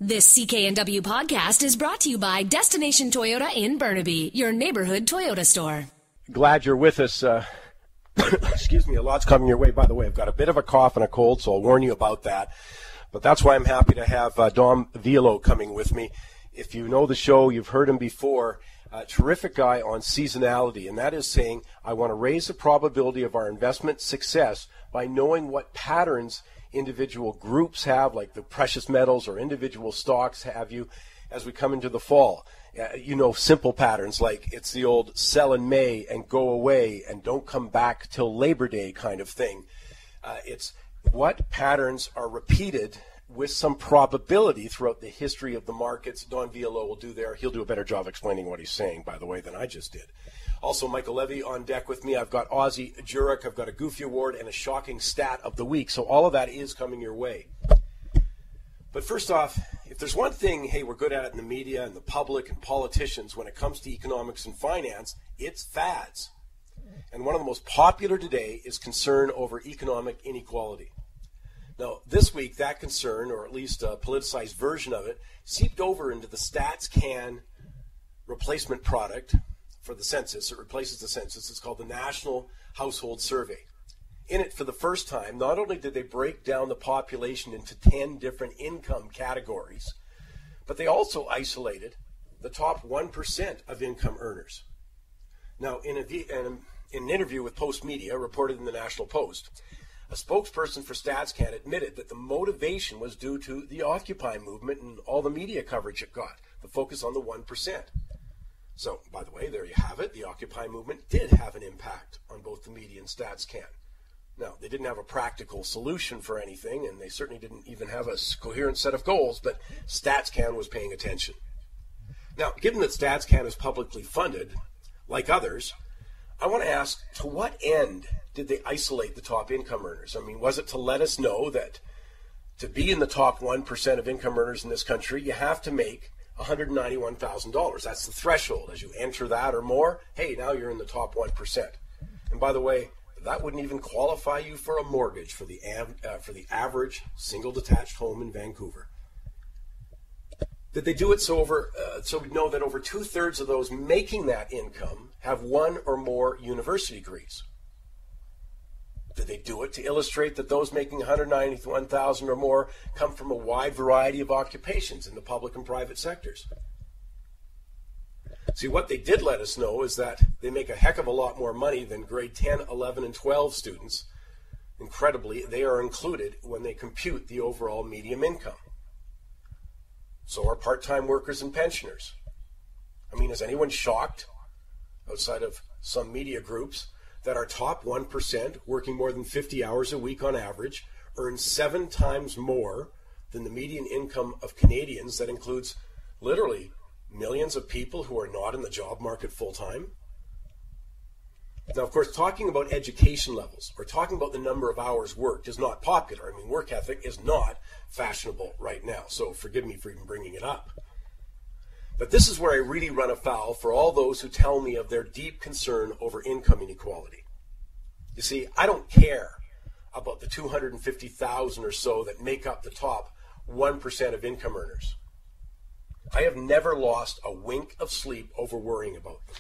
This CKNW podcast is brought to you by Destination Toyota in Burnaby, your neighborhood Toyota store. Glad you're with us. Excuse me, a lot's coming your way. By the way, I've got a bit of a cough and a cold, so I'll warn you about that. But that's why I'm happy to have Dom Violo coming with me. If you know the show, you've heard him before. A terrific guy on seasonality, and that is saying I want to raise the probability of our investment success by knowing what patterns individual groups have, like the precious metals or individual stocks have you, as we come into the fall. Simple patterns like it's the old sell in May and go away and don't come back till Labor Day kind of thing. It's what patterns are repeated with some probability throughout the history of the markets. Don Violo will do there. He'll do a better job explaining what he's saying, by the way, than I just did. Also, Michael Levy on deck with me. I've got Ozzie Jurek. I've got a Goofy Award and a shocking stat of the week. So all of that is coming your way. But first off, if there's one thing, hey, we're good at it in the media and the public and politicians when it comes to economics and finance, it's fads. And one of the most popular today is concern over economic inequality. Now, this week, that concern, or at least a politicized version of it, seeped over into the StatsCan replacement product for the census. It replaces the census. It's called the National Household Survey. In it, for the first time, not only did they break down the population into 10 different income categories, but they also isolated the top 1% of income earners. Now, in an interview with Post Media, reported in the National Post, a spokesperson for StatsCan admitted that the motivation was due to the Occupy movement and all the media coverage it got, the focus on the 1%. So, by the way, there you have it. The Occupy movement did have an impact on both the media and StatsCan. Now, they didn't have a practical solution for anything, and they certainly didn't even have a coherent set of goals, but StatsCan was paying attention. Now, given that StatsCan is publicly funded, like others, I want to ask, to what end did they isolate the top income earners? I mean, was it to let us know that to be in the top 1% of income earners in this country, you have to make $191,000. That's the threshold. As you enter that or more, hey, now you're in the top 1%. And by the way, that wouldn't even qualify you for a mortgage for the average single detached home in Vancouver. Did they do it so we know that over 2/3 of those making that income have one or more university degrees? Did they do it to illustrate that those making $191,000 or more come from a wide variety of occupations in the public and private sectors? See, what they did let us know is that they make a heck of a lot more money than grade 10, 11, and 12 students. Incredibly, they are included when they compute the overall median income. So are part-time workers and pensioners. I mean, is anyone shocked, outside of some media groups, that our top 1%, working more than 50 hours a week on average, earn 7 times more than the median income of Canadians? That includes literally millions of people who are not in the job market full-time. Now, of course, talking about education levels or talking about the number of hours worked is not popular. I mean, work ethic is not fashionable right now, so forgive me for even bringing it up. But this is where I really run afoul for all those who tell me of their deep concern over income inequality. You see, I don't care about the 250,000 or so that make up the top 1% of income earners. I have never lost a wink of sleep over worrying about them.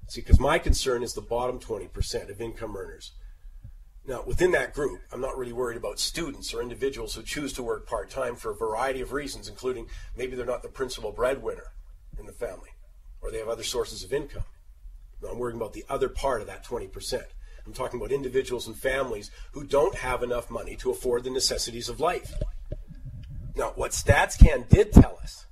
See, because my concern is the bottom 20% of income earners. Now, within that group, I'm not really worried about students or individuals who choose to work part-time for a variety of reasons, including maybe they're not the principal breadwinner in the family, or they have other sources of income. No, I'm worrying about the other part of that 20%. I'm talking about individuals and families who don't have enough money to afford the necessities of life. Now, what StatsCan did tell us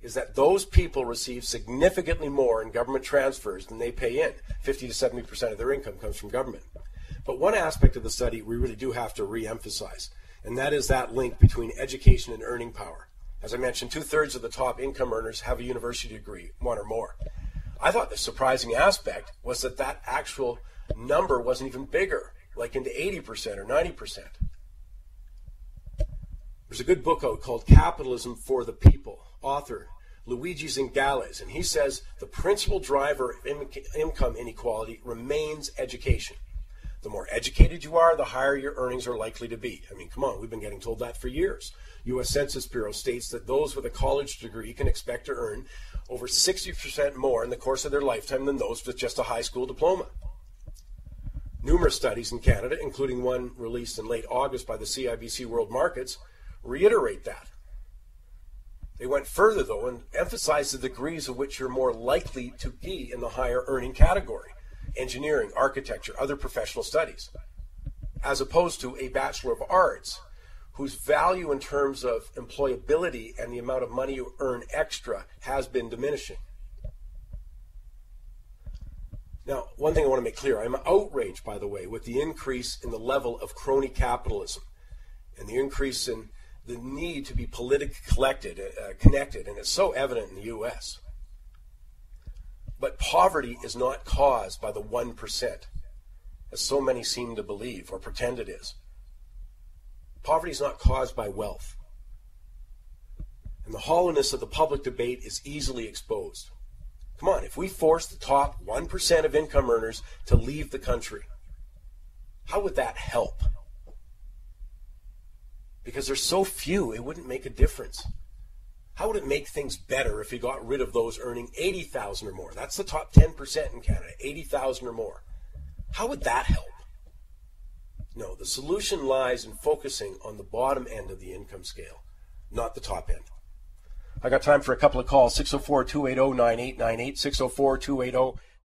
is that those people receive significantly more in government transfers than they pay in. 50 to 70% of their income comes from government. But one aspect of the study we really do have to re-emphasize, and that is that link between education and earning power. As I mentioned, 2/3 of the top income earners have a university degree, one or more. I thought the surprising aspect was that that actual number wasn't even bigger, like into 80% or 90%. There's a good book out called Capitalism for the People, author Luigi Zingales, and he says the principal driver of income inequality remains education. The more educated you are, the higher your earnings are likely to be. I mean, come on, we've been getting told that for years. U.S. Census Bureau states that those with a college degree can expect to earn over 60% more in the course of their lifetime than those with just a high school diploma. Numerous studies in Canada, including one released in late August by the CIBC World Markets, reiterate that. They went further, though, and emphasized the degrees of which you're more likely to be in the higher earning category: engineering, architecture, other professional studies, as opposed to a Bachelor of Arts, whose value in terms of employability and the amount of money you earn extra has been diminishing. Now, one thing I want to make clear, I'm outraged, by the way, with the increase in the level of crony capitalism and the increase in the need to be politically connected, and it's so evident in the U.S. But poverty is not caused by the 1%, as so many seem to believe or pretend it is. Poverty is not caused by wealth. And the hollowness of the public debate is easily exposed. Come on, if we force the top 1% of income earners to leave the country, how would that help? Because there's so few, it wouldn't make a difference. How would it make things better if you got rid of those earning $80,000 or more? That's the top 10% in Canada, $80,000 or more. How would that help? No, the solution lies in focusing on the bottom end of the income scale, not the top end. I got time for a couple of calls. 604-280-9898,